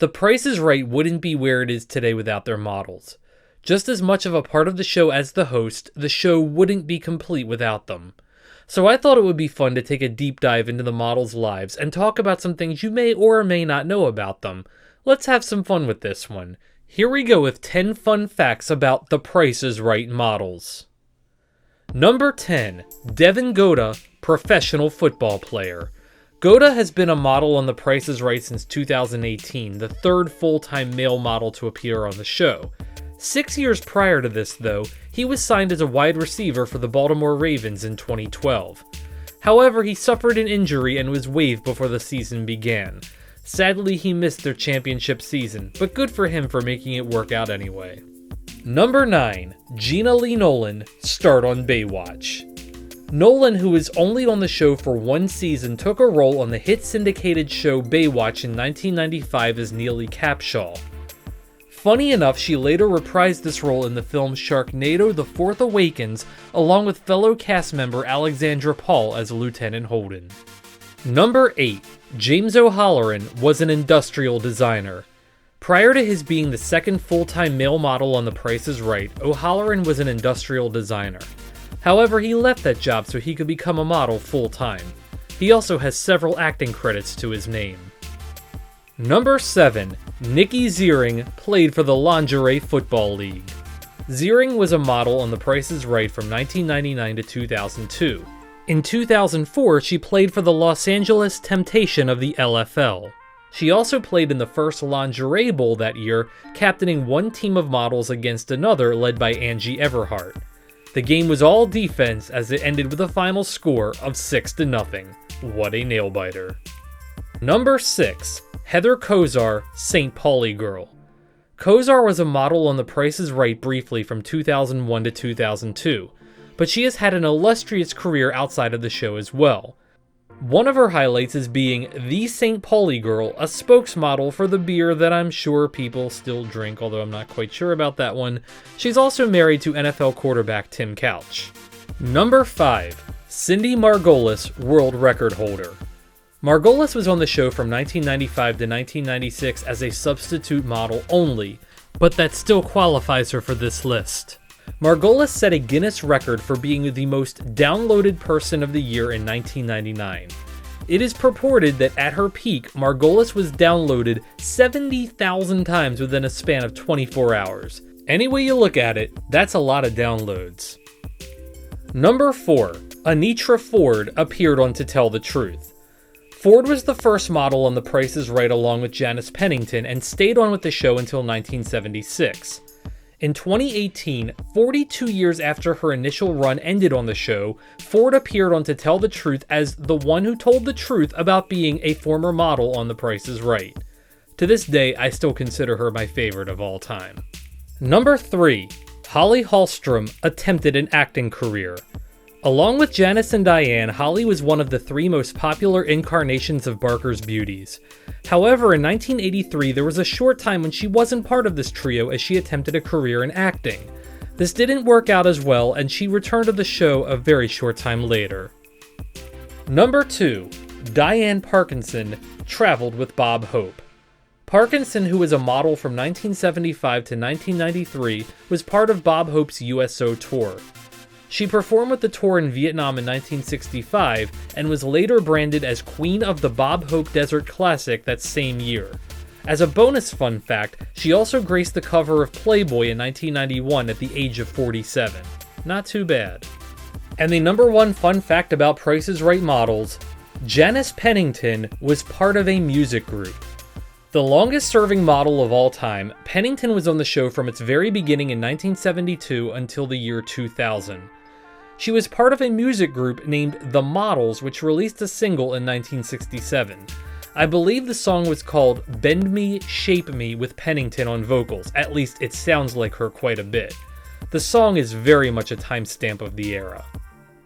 The Price is Right wouldn't be where it is today without their models. Just as much of a part of the show as the host, the show wouldn't be complete without them. So I thought it would be fun to take a deep dive into the models' lives and talk about some things you may or may not know about them. Let's have some fun with this one. Here we go with 10 fun facts about The Price is Right models. Number 10. Devin Goda, professional football player. Goda has been a model on The Price is Right since 2018, the third full-time male model to appear on the show. 6 years prior to this, though, he was signed as a wide receiver for the Baltimore Ravens in 2012. However, he suffered an injury and was waived before the season began. Sadly, he missed their championship season, but good for him for making it work out anyway. Number 9. Gina Lee Nolin, start on Baywatch. Nolin, who was only on the show for one season, took a role on the hit syndicated show Baywatch in 1995 as Neely Capshaw. Funny enough, she later reprised this role in the film Sharknado: The Fourth Awakens, along with fellow cast member Alexandra Paul as Lieutenant Holden. Number 8. James O'Halloran was an industrial designer. Prior to his being the second full-time male model on The Price is Right, O'Halloran was an industrial designer. However, he left that job so he could become a model full-time. He also has several acting credits to his name. Number 7. Nikki Ziering played for the Lingerie Football League. Ziering was a model on The Price is Right from 1999 to 2002. In 2004, she played for the Los Angeles Temptation of the LFL. She also played in the first Lingerie Bowl that year, captaining one team of models against another led by Angie Everhart. The game was all defense as it ended with a final score of 6-0. What a nail-biter. Number 6. Heather Kozar, St. Pauli Girl. Kozar was a model on The Price is Right briefly from 2001 to 2002, but she has had an illustrious career outside of the show as well. One of her highlights is being the St. Pauli Girl, a spokesmodel for the beer that I'm sure people still drink, although I'm not quite sure about that one. She's also married to NFL quarterback Tim Couch. Number 5. Cindy Margolis, world record holder. Margolis was on the show from 1995 to 1996 as a substitute model only, but that still qualifies her for this list. Margolis set a Guinness record for being the most downloaded person of the year in 1999. It is purported that at her peak, Margolis was downloaded 70,000 times within a span of 24 hours. Any way you look at it, that's a lot of downloads. Number 4. Anitra Ford appeared on To Tell the Truth. Ford was the first model on The Price is Right along with Janice Pennington and stayed on with the show until 1976. In 2018, 42 years after her initial run ended on the show, Ford appeared on To Tell the Truth as the one who told the truth about being a former model on The Price is Right. To this day, I still consider her my favorite of all time. Number 3. Holly Hallstrom attempted an acting career. Along with Janice and Diane, Holly was one of the 3 most popular incarnations of Barker's Beauties. However, in 1983, there was a short time when she wasn't part of this trio as she attempted a career in acting. This didn't work out as well, and she returned to the show a very short time later. Number 2. Diane Parkinson traveled with Bob Hope. Parkinson, who was a model from 1975 to 1993, was part of Bob Hope's USO tour. She performed with the tour in Vietnam in 1965 and was later branded as Queen of the Bob Hope Desert Classic that same year. As a bonus fun fact, she also graced the cover of Playboy in 1991 at the age of 47. Not too bad. And the number 1 fun fact about Price is Right models, Janice Pennington was part of a music group. The longest serving model of all time, Pennington was on the show from its very beginning in 1972 until the year 2000. She was part of a music group named The Models, which released a single in 1967. I believe the song was called Bend Me, Shape Me with Pennington on vocals, at least it sounds like her quite a bit. The song is very much a timestamp of the era.